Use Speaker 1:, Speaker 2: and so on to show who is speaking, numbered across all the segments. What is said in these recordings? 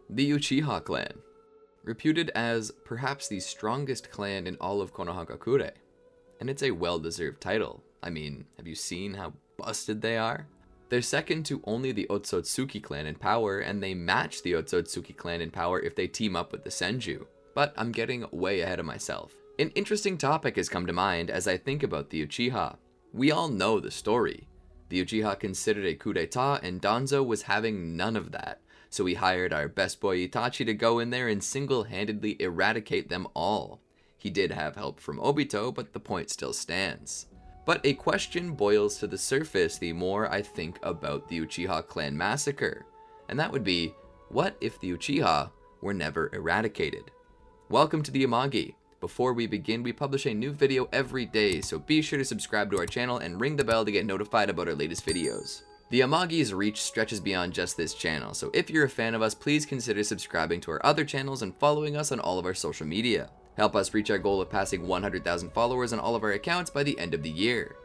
Speaker 1: The Uchiha Clan, reputed as perhaps the strongest clan in all of Konohagakure, and it's a well-deserved title. I mean, have you seen how busted they are? They're second to only the Otsutsuki Clan in power, and they match the Otsutsuki Clan in power if they team up with the Senju. But I'm getting way ahead of myself. An interesting topic has come to mind as I think about the Uchiha. We all know the story. The Uchiha considered a coup d'etat, and Danzo was having none of that. So we hired our best boy Itachi to go in there and single-handedly eradicate them all. He did have help from Obito, but the point still stands. But a question boils to the surface the more I think about the Uchiha Clan Massacre, and that would be, what if the Uchiha were never eradicated? Welcome to the Amagi. Before we begin, we publish a new video every day, so be sure to subscribe to our channel and ring the bell to get notified about our latest videos. The Amagi's reach stretches beyond just this channel, so if you're a fan of us, please consider subscribing to our other channels and following us on all of our social media. Help us reach our goal of passing 100,000 followers on all of our accounts by the end of the year.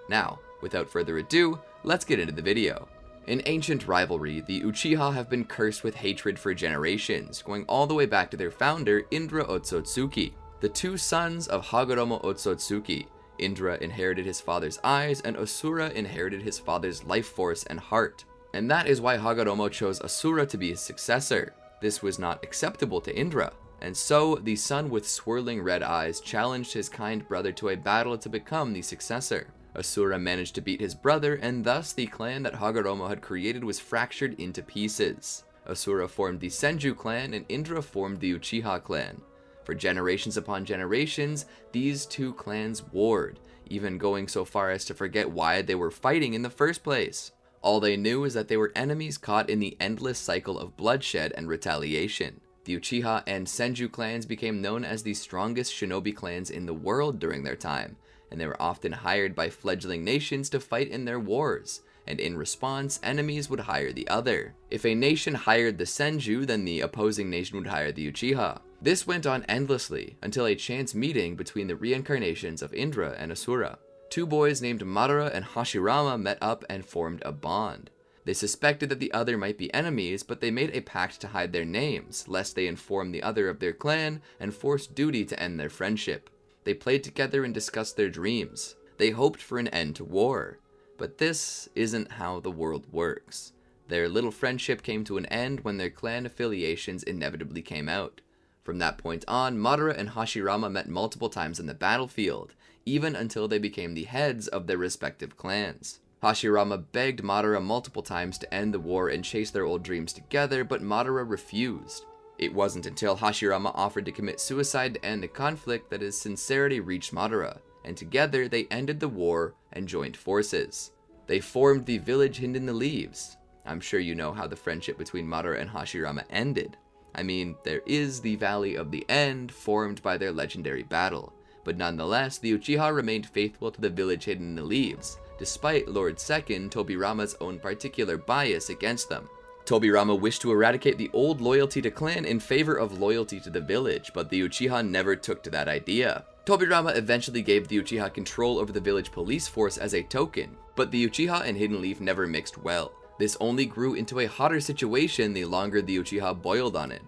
Speaker 1: Now, without further ado, let's get into the video. In ancient rivalry, the Uchiha have been cursed with hatred for generations, going all the way back to their founder, Indra Otsutsuki. The two sons of Hagoromo Otsutsuki, Indra inherited his father's eyes, and Asura inherited his father's life force and heart. And that is why Hagoromo chose Asura to be his successor. This was not acceptable to Indra, and so the son with swirling red eyes challenged his kind brother to a battle to become the successor. Asura managed to beat his brother, and thus the clan that Hagoromo had created was fractured into pieces. Asura formed the Senju clan, and Indra formed the Uchiha clan. For generations upon generations, these two clans warred, even going so far as to forget why they were fighting in the first place. All they knew is that they were enemies caught in the endless cycle of bloodshed and retaliation. The Uchiha and Senju clans became known as the strongest shinobi clans in the world during their time, and they were often hired by fledgling nations to fight in their wars, and in response, enemies would hire the other. If a nation hired the Senju, then the opposing nation would hire the Uchiha. This went on endlessly, until a chance meeting between the reincarnations of Indra and Asura. Two boys named Madara and Hashirama met up and formed a bond. They suspected that the other might be enemies, but they made a pact to hide their names, lest they inform the other of their clan and force duty to end their friendship. They played together and discussed their dreams. They hoped for an end to war. But this isn't how the world works. Their little friendship came to an end when their clan affiliations inevitably came out. From that point on, Madara and Hashirama met multiple times in the battlefield, even until they became the heads of their respective clans. Hashirama begged Madara multiple times to end the war and chase their old dreams together, but Madara refused. It wasn't until Hashirama offered to commit suicide to end the conflict that his sincerity reached Madara, and together they ended the war and joined forces. They formed the village hidden in the leaves. I'm sure you know how the friendship between Madara and Hashirama ended. I mean, there is the Valley of the End formed by their legendary battle, but nonetheless, the Uchiha remained faithful to the village hidden in the leaves, despite Lord Second Tobirama's own particular bias against them. Tobirama wished to eradicate the old loyalty to clan in favor of loyalty to the village, but the Uchiha never took to that idea. Tobirama eventually gave the Uchiha control over the village police force as a token, but the Uchiha and Hidden Leaf never mixed well. This only grew into a hotter situation the longer the Uchiha boiled on it.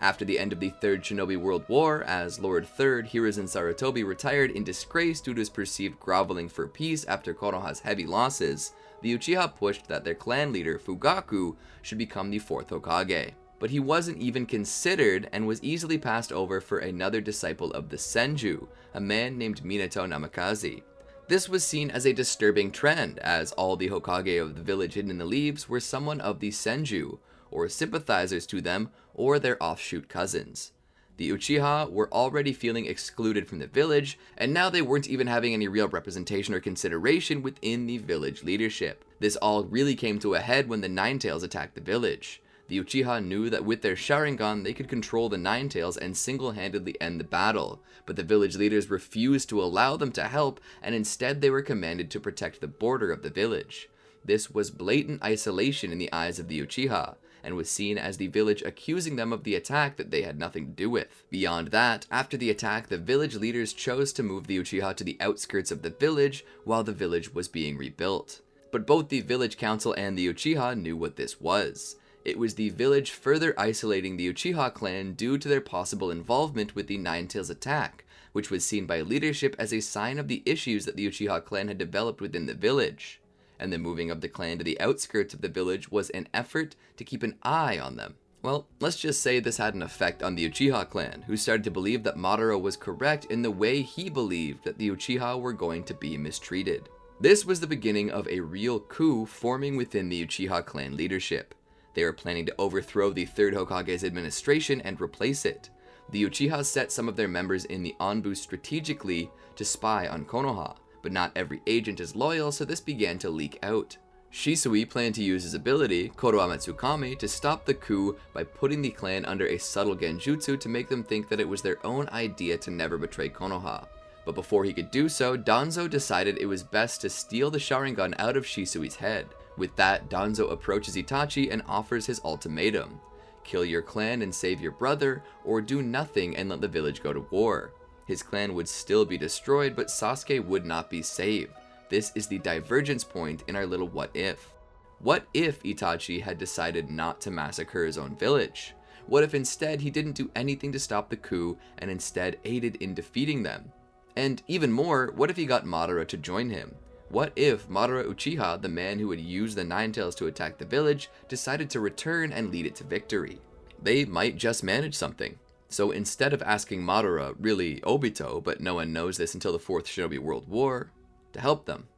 Speaker 1: After the end of the Third Shinobi World War, as Lord Third Hiruzen Sarutobi retired in disgrace due to his perceived groveling for peace after Konoha's heavy losses, the Uchiha pushed that their clan leader, Fugaku, should become the fourth Hokage. But he wasn't even considered and was easily passed over for another disciple of the Senju, a man named Minato Namikaze. This was seen as a disturbing trend, as all the Hokage of the village hidden in the leaves were someone of the Senju, or sympathizers to them, or their offshoot cousins. The Uchiha were already feeling excluded from the village, and now they weren't even having any real representation or consideration within the village leadership. This all really came to a head when the Ninetales attacked the village. The Uchiha knew that with their Sharingan they could control the Ninetales and single-handedly end the battle, but the village leaders refused to allow them to help, and instead they were commanded to protect the border of the village. This was blatant isolation in the eyes of the Uchiha, and was seen as the village accusing them of the attack that they had nothing to do with. Beyond that, after the attack, the village leaders chose to move the Uchiha to the outskirts of the village while the village was being rebuilt. But both the village council and the Uchiha knew what this was. It was the village further isolating the Uchiha clan due to their possible involvement with the Nine-Tails attack, which was seen by leadership as a sign of the issues that the Uchiha clan had developed within the village. And the moving of the clan to the outskirts of the village was an effort to keep an eye on them. Well, let's just say this had an effect on the Uchiha clan, who started to believe that Madara was correct in the way he believed that the Uchiha were going to be mistreated. This was the beginning of a real coup forming within the Uchiha clan leadership. They were planning to overthrow the third Hokage's administration and replace it. The Uchiha set some of their members in the Anbu strategically to spy on Konoha, but not every agent is loyal, so this began to leak out. Shisui planned to use his ability, Kodoama Tsukami, to stop the coup by putting the clan under a subtle genjutsu to make them think that it was their own idea to never betray Konoha. But before he could do so, Danzo decided it was best to steal the Sharingan out of Shisui's head. With that, Danzo approaches Itachi and offers his ultimatum. Kill your clan and save your brother, or do nothing and let the village go to war. His clan would still be destroyed, but Sasuke would not be saved. This is the divergence point in our little what if. What if Itachi had decided not to massacre his own village? What if instead he didn't do anything to stop the coup and instead aided in defeating them? And even more, what if he got Madara to join him? What if Madara Uchiha, the man who would use the Nine-Tails to attack the village, decided to return and lead it to victory? They might just manage something. So instead of asking Madara, really Obito, but no one knows this until the 4th Shinobi World War, to help them,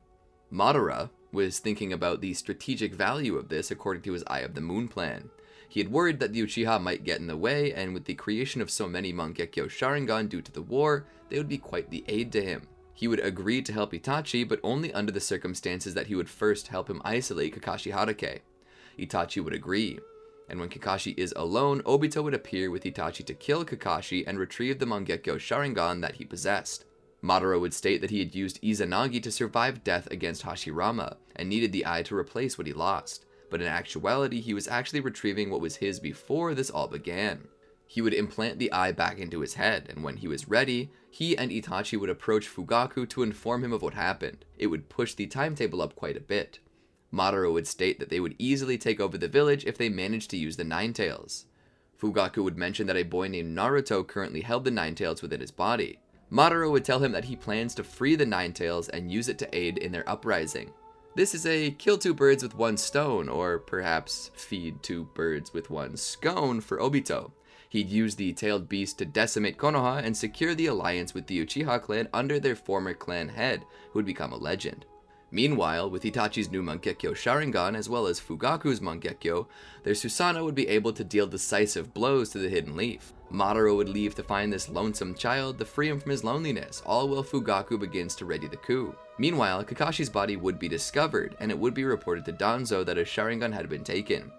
Speaker 1: Madara was thinking about the strategic value of this according to his Eye of the Moon plan. He had worried that the Uchiha might get in the way, and with the creation of so many Mangekyo Sharingan due to the war, they would be quite the aid to him. He would agree to help Itachi, but only under the circumstances that he would first help him isolate Kakashi Hatake. Itachi would agree, and when Kakashi is alone, Obito would appear with Itachi to kill Kakashi and retrieve the Mangekyo Sharingan that he possessed. Madara would state that he had used Izanagi to survive death against Hashirama, and needed the eye to replace what he lost, but in actuality he was actually retrieving what was his before this all began. He would implant the eye back into his head, and when he was ready, he and Itachi would approach Fugaku to inform him of what happened. It would push the timetable up quite a bit. Madara would state that they would easily take over the village if they managed to use the Nine-Tails. Fugaku would mention that a boy named Naruto currently held the Nine-Tails within his body. Madara would tell him that he plans to free the Nine-Tails and use it to aid in their uprising. This is a kill two birds with one stone, or perhaps feed two birds with one scone for Obito. He'd use the tailed beast to decimate Konoha and secure the alliance with the Uchiha clan under their former clan head, who would become a legend. Meanwhile, with Itachi's new Mangekyo Sharingan as well as Fugaku's Mangekyo, their Susanoo would be able to deal decisive blows to the Hidden Leaf. Madara would leave to find this lonesome child to free him from his loneliness, all while Fugaku begins to ready the coup. Meanwhile, Kakashi's body would be discovered, and it would be reported to Danzo that a Sharingan had been taken.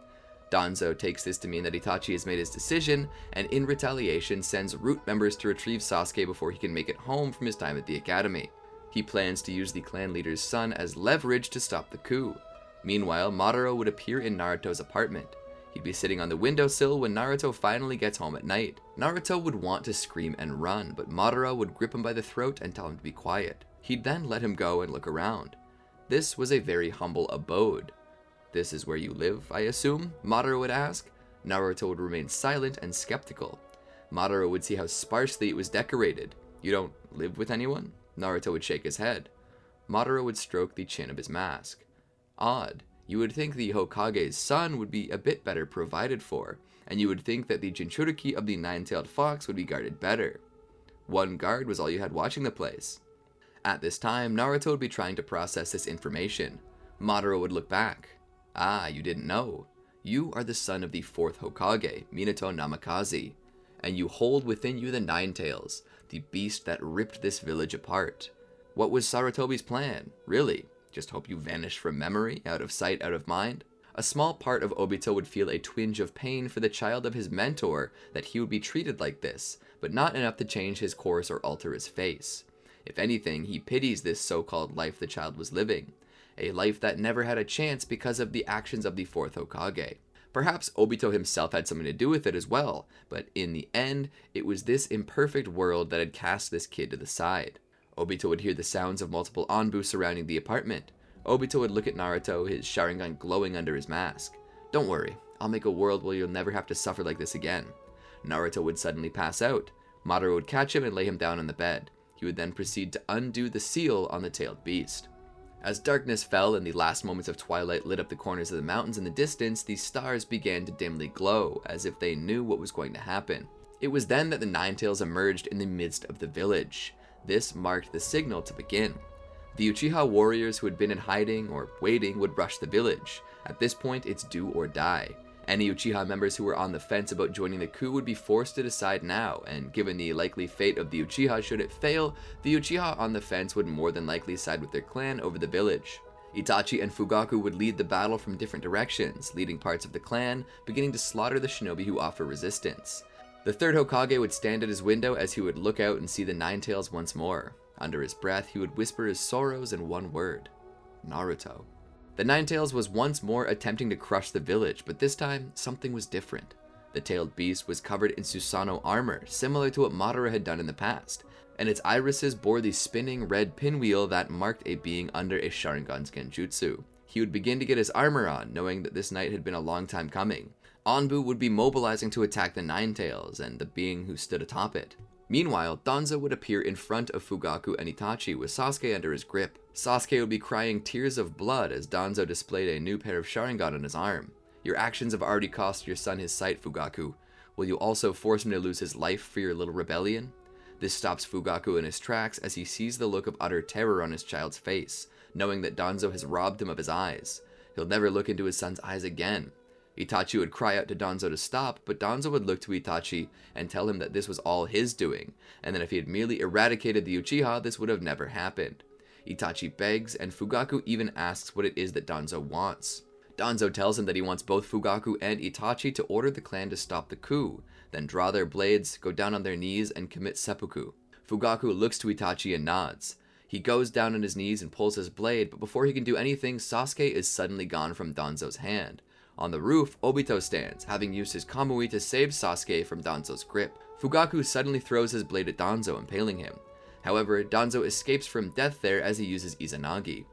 Speaker 1: Danzo takes this to mean that Itachi has made his decision, and in retaliation sends Root members to retrieve Sasuke before he can make it home from his time at the academy. He plans to use the clan leader's son as leverage to stop the coup. Meanwhile, Madara would appear in Naruto's apartment. He'd be sitting on the windowsill when Naruto finally gets home at night. Naruto would want to scream and run, but Madara would grip him by the throat and tell him to be quiet. He'd then let him go and look around. This was a very humble abode. "This is where you live, I assume?" Madara would ask. Naruto would remain silent and skeptical. Madara would see how sparsely it was decorated. "You don't live with anyone?" Naruto would shake his head. Madara would stroke the chin of his mask. "Odd. You would think the Hokage's son would be a bit better provided for, and you would think that the Jinchuriki of the Nine-Tailed Fox would be guarded better. One guard was all you had watching the place." At this time, Naruto would be trying to process this information. Madara would look back. "Ah, you didn't know. You are the son of the 4th Hokage, Minato Namikaze, and you hold within you the Nine-Tails, the beast that ripped this village apart. What was Sarutobi's plan? Really? Just hope you vanish from memory, out of sight, out of mind?" A small part of Obito would feel a twinge of pain for the child of his mentor that he would be treated like this, but not enough to change his course or alter his face. If anything, he pities this so-called life the child was living, a life that never had a chance because of the actions of the 4th Hokage. Perhaps Obito himself had something to do with it as well, but in the end, it was this imperfect world that had cast this kid to the side. Obito would hear the sounds of multiple Anbu surrounding the apartment. Obito would look at Naruto, his Sharingan glowing under his mask. "Don't worry, I'll make a world where you'll never have to suffer like this again." Naruto would suddenly pass out. Madara would catch him and lay him down on the bed. He would then proceed to undo the seal on the tailed beast. As darkness fell and the last moments of twilight lit up the corners of the mountains in the distance, the stars began to dimly glow, as if they knew what was going to happen. It was then that the Ninetales emerged in the midst of the village. This marked the signal to begin. The Uchiha warriors who had been in hiding or waiting would rush the village. At this point, it's do or die. Any Uchiha members who were on the fence about joining the coup would be forced to decide now, and given the likely fate of the Uchiha should it fail, the Uchiha on the fence would more than likely side with their clan over the village. Itachi and Fugaku would lead the battle from different directions, leading parts of the clan, beginning to slaughter the shinobi who offer resistance. The third Hokage would stand at his window as he would look out and see the Ninetales once more. Under his breath, he would whisper his sorrows in one word: Naruto. The Ninetales was once more attempting to crush the village, but this time, something was different. The tailed beast was covered in Susanoo armor, similar to what Madara had done in the past, and its irises bore the spinning red pinwheel that marked a being under a Sharingan's genjutsu. He would begin to get his armor on, knowing that this night had been a long time coming. Anbu would be mobilizing to attack the Ninetales and the being who stood atop it. Meanwhile, Danzo would appear in front of Fugaku and Itachi with Sasuke under his grip. Sasuke would be crying tears of blood as Danzo displayed a new pair of Sharingan on his arm. "Your actions have already cost your son his sight, Fugaku. Will you also force him to lose his life for your little rebellion?" This stops Fugaku in his tracks as he sees the look of utter terror on his child's face, knowing that Danzo has robbed him of his eyes. He'll never look into his son's eyes again. Itachi would cry out to Danzo to stop, but Danzo would look to Itachi and tell him that this was all his doing, and that if he had merely eradicated the Uchiha, this would have never happened. Itachi begs, and Fugaku even asks what it is that Danzo wants. Danzo tells him that he wants both Fugaku and Itachi to order the clan to stop the coup, then draw their blades, go down on their knees, and commit seppuku. Fugaku looks to Itachi and nods. He goes down on his knees and pulls his blade, but before he can do anything, Sasuke is suddenly gone from Danzo's hand. On the roof, Obito stands, having used his Kamui to save Sasuke from Danzo's grip. Fugaku suddenly throws his blade at Danzo, impaling him. However, Danzo escapes from death there as he uses Izanagi.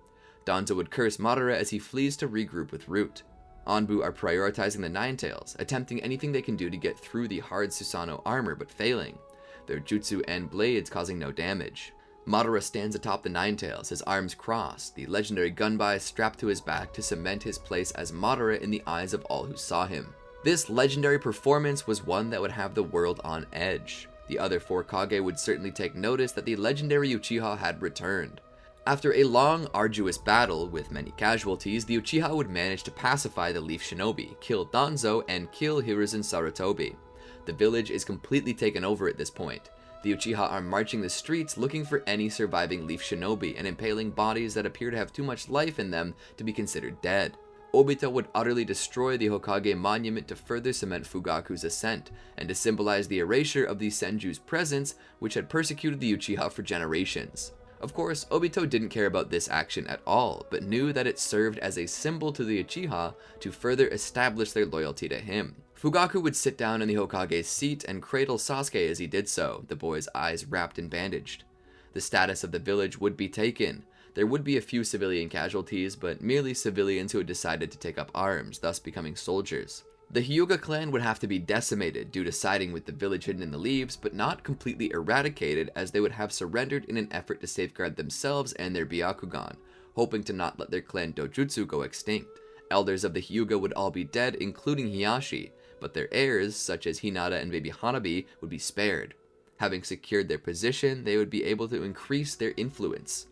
Speaker 1: Danzo would curse Madara as he flees to regroup with Root. Anbu are prioritizing the Ninetales, attempting anything they can do to get through the hard Susanoo armor, but failing. Their jutsu and blades causing no damage. Madara stands atop the Ninetales, his arms crossed, the legendary gunbai strapped to his back to cement his place as Madara in the eyes of all who saw him. This legendary performance was one that would have the world on edge. The other four Kage would certainly take notice that the legendary Uchiha had returned. After a long, arduous battle with many casualties, the Uchiha would manage to pacify the Leaf Shinobi, kill Danzo, and kill Hiruzen Sarutobi. The village is completely taken over at this point. The Uchiha are marching the streets looking for any surviving Leaf Shinobi and impaling bodies that appear to have too much life in them to be considered dead. Obito would utterly destroy the Hokage monument to further cement Fugaku's ascent, and to symbolize the erasure of the Senju's presence, which had persecuted the Uchiha for generations. Of course, Obito didn't care about this action at all, but knew that it served as a symbol to the Uchiha to further establish their loyalty to him. Fugaku would sit down in the Hokage's seat and cradle Sasuke as he did so, the boy's eyes wrapped and bandaged. The status of the village would be taken. There would be a few civilian casualties, but merely civilians who had decided to take up arms, thus becoming soldiers. The Hyuga clan would have to be decimated due to siding with the village hidden in the leaves, but not completely eradicated, as they would have surrendered in an effort to safeguard themselves and their Byakugan, hoping to not let their clan dojutsu go extinct. Elders of the Hyuga would all be dead, including Hiyashi, but their heirs, such as Hinata and baby Hanabi, would be spared. Having secured their position, they would be able to increase their influence.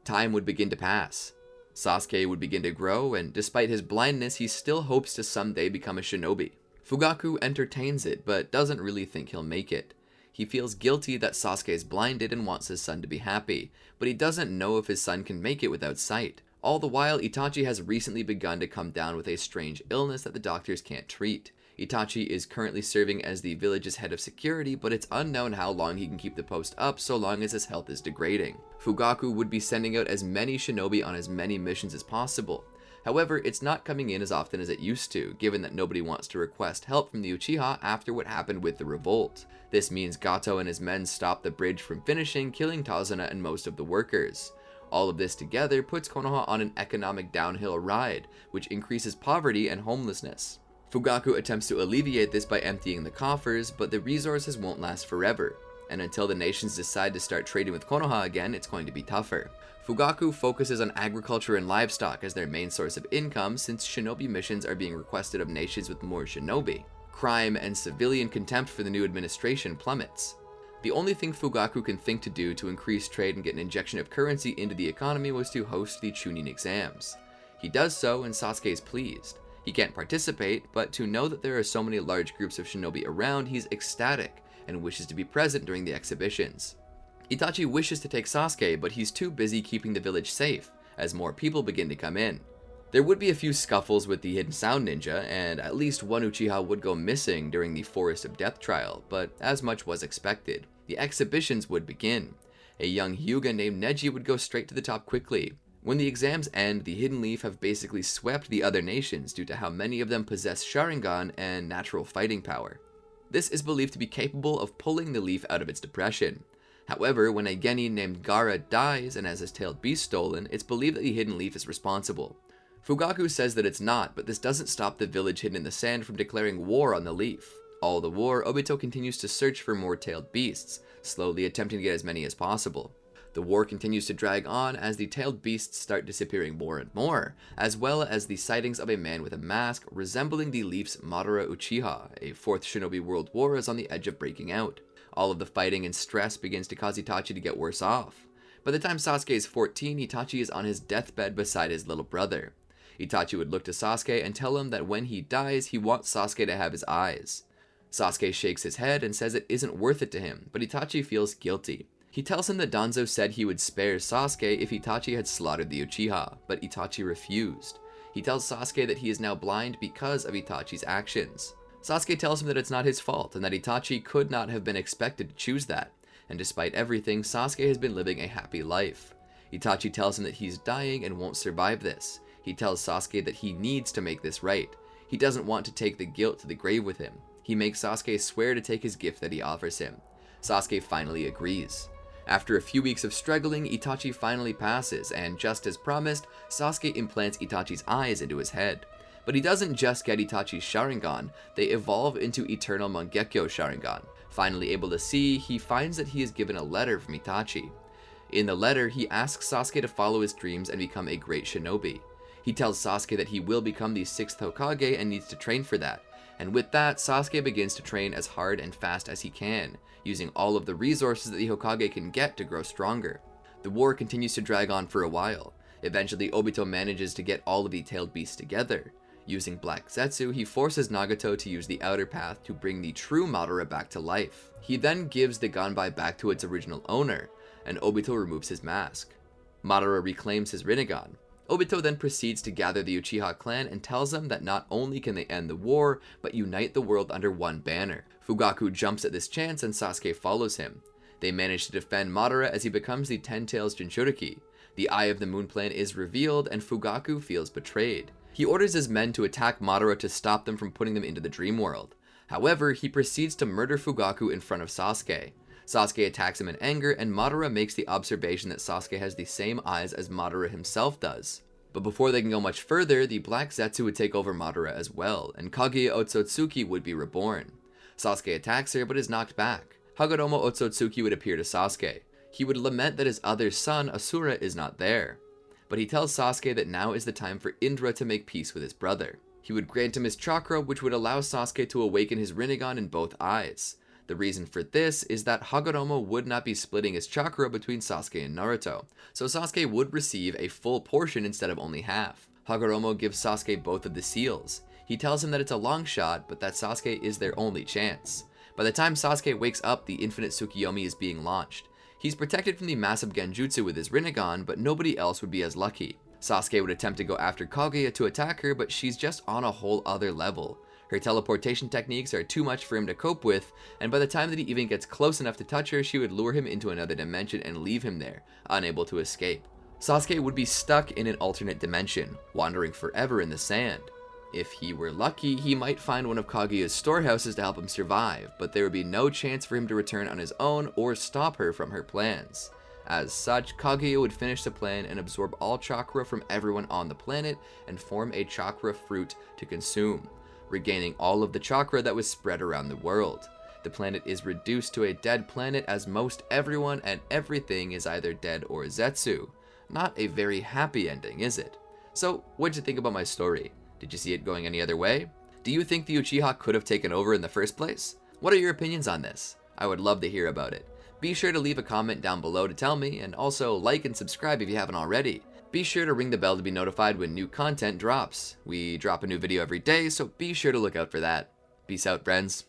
Speaker 1: Time would begin to pass. Sasuke would begin to grow, and despite his blindness, he still hopes to someday become a shinobi. Fugaku entertains it, but doesn't really think he'll make it. He feels guilty that Sasuke is blinded and wants his son to be happy, but he doesn't know if his son can make it without sight. All the while, Itachi has recently begun to come down with a strange illness that the doctors can't treat. Itachi is currently serving as the village's head of security, but it's unknown how long he can keep the post up so long as his health is degrading. Fugaku would be sending out as many shinobi on as many missions as possible. However, it's not coming in as often as it used to, given that nobody wants to request help from the Uchiha after what happened with the revolt. This means Gato and his men stop the bridge from finishing, killing Tazuna and most of the workers. All of this together puts Konoha on an economic downhill ride, which increases poverty and homelessness. Fugaku attempts to alleviate this by emptying the coffers, but the resources won't last forever, and until the nations decide to start trading with Konoha again, it's going to be tougher. Fugaku focuses on agriculture and livestock as their main source of income, since shinobi missions are being requested of nations with more shinobi. Crime and civilian contempt for the new administration plummets. The only thing Fugaku can think to do to increase trade and get an injection of currency into the economy was to host the Chunin exams. He does so, and Sasuke is pleased. He can't participate, but to know that there are so many large groups of shinobi around, he's ecstatic and wishes to be present during the exhibitions. Itachi wishes to take Sasuke, but he's too busy keeping the village safe, as more people begin to come in. There would be a few scuffles with the Hidden Sound Ninja, and at least one Uchiha would go missing during the Forest of Death trial, but as much was expected. The exhibitions would begin. A young Hyuga named Neji would go straight to the top quickly. When the exams end, the Hidden Leaf have basically swept the other nations due to how many of them possess Sharingan and natural fighting power. This is believed to be capable of pulling the leaf out of its depression. However, when a genin named Gaara dies and has his tailed beast stolen, it's believed that the Hidden Leaf is responsible. Fugaku says that it's not, but this doesn't stop the village hidden in the sand from declaring war on the leaf. All the war, Obito continues to search for more tailed beasts, slowly attempting to get as many as possible. The war continues to drag on as the tailed beasts start disappearing more and more, as well as the sightings of a man with a mask resembling the leaf's Madara Uchiha. A fourth shinobi world war is on the edge of breaking out. All of the fighting and stress begins to cause Itachi to get worse off. By the time Sasuke is 14, Itachi is on his deathbed beside his little brother. Itachi would look to Sasuke and tell him that when he dies, he wants Sasuke to have his eyes. Sasuke shakes his head and says it isn't worth it to him, but Itachi feels guilty. He tells him that Danzo said he would spare Sasuke if Itachi had slaughtered the Uchiha, but Itachi refused. He tells Sasuke that he is now blind because of Itachi's actions. Sasuke tells him that it's not his fault and that Itachi could not have been expected to choose that, and despite everything, Sasuke has been living a happy life. Itachi tells him that he's dying and won't survive this. He tells Sasuke that he needs to make this right. He doesn't want to take the guilt to the grave with him. He makes Sasuke swear to take his gift that he offers him. Sasuke finally agrees. After a few weeks of struggling, Itachi finally passes, and just as promised, Sasuke implants Itachi's eyes into his head. But he doesn't just get Itachi's Sharingan, they evolve into Eternal Mangekyo Sharingan. Finally able to see, he finds that he is given a letter from Itachi. In the letter, he asks Sasuke to follow his dreams and become a great shinobi. He tells Sasuke that he will become the 6th Hokage and needs to train for that. And with that, Sasuke begins to train as hard and fast as he can, using all of the resources that the Hokage can get to grow stronger. The war continues to drag on for a while. Eventually, Obito manages to get all of the tailed beasts together. Using Black Zetsu, he forces Nagato to use the outer path to bring the true Madara back to life. He then gives the Ganbai back to its original owner, and Obito removes his mask. Madara reclaims his Rinnegan. Obito then proceeds to gather the Uchiha clan and tells them that not only can they end the war, but unite the world under one banner. Fugaku jumps at this chance and Sasuke follows him. They manage to defend Madara as he becomes the 10 Tails Jinchuriki. The Eye of the Moon plan is revealed and Fugaku feels betrayed. He orders his men to attack Madara to stop them from putting them into the dream world. However, he proceeds to murder Fugaku in front of Sasuke. Sasuke attacks him in anger, and Madara makes the observation that Sasuke has the same eyes as Madara himself does. But before they can go much further, the Black Zetsu would take over Madara as well, and Kaguya Otsutsuki would be reborn. Sasuke attacks her, but is knocked back. Hagoromo Otsutsuki would appear to Sasuke. He would lament that his other son, Asura, is not there. But he tells Sasuke that now is the time for Indra to make peace with his brother. He would grant him his chakra, which would allow Sasuke to awaken his Rinnegan in both eyes. The reason for this is that Hagoromo would not be splitting his chakra between Sasuke and Naruto, so Sasuke would receive a full portion instead of only half. Hagoromo gives Sasuke both of the seals. He tells him that it's a long shot, but that Sasuke is their only chance. By the time Sasuke wakes up, the Infinite Tsukiyomi is being launched. He's protected from the massive Genjutsu with his Rinnegan, but nobody else would be as lucky. Sasuke would attempt to go after Kaguya to attack her, but she's just on a whole other level. Her teleportation techniques are too much for him to cope with, and by the time that he even gets close enough to touch her, she would lure him into another dimension and leave him there, unable to escape. Sasuke would be stuck in an alternate dimension, wandering forever in the sand. If he were lucky, he might find one of Kaguya's storehouses to help him survive, but there would be no chance for him to return on his own or stop her from her plans. As such, Kaguya would finish the plan and absorb all chakra from everyone on the planet and form a chakra fruit to consume, regaining all of the chakra that was spread around the world. The planet is reduced to a dead planet as most everyone and everything is either dead or Zetsu. Not a very happy ending, is it? So, what'd you think about my story? Did you see it going any other way? Do you think the Uchiha could have taken over in the first place? What are your opinions on this? I would love to hear about it. Be sure to leave a comment down below to tell me, and also like and subscribe if you haven't already. Be sure to ring the bell to be notified when new content drops. We drop a new video every day, so be sure to look out for that. Peace out, friends.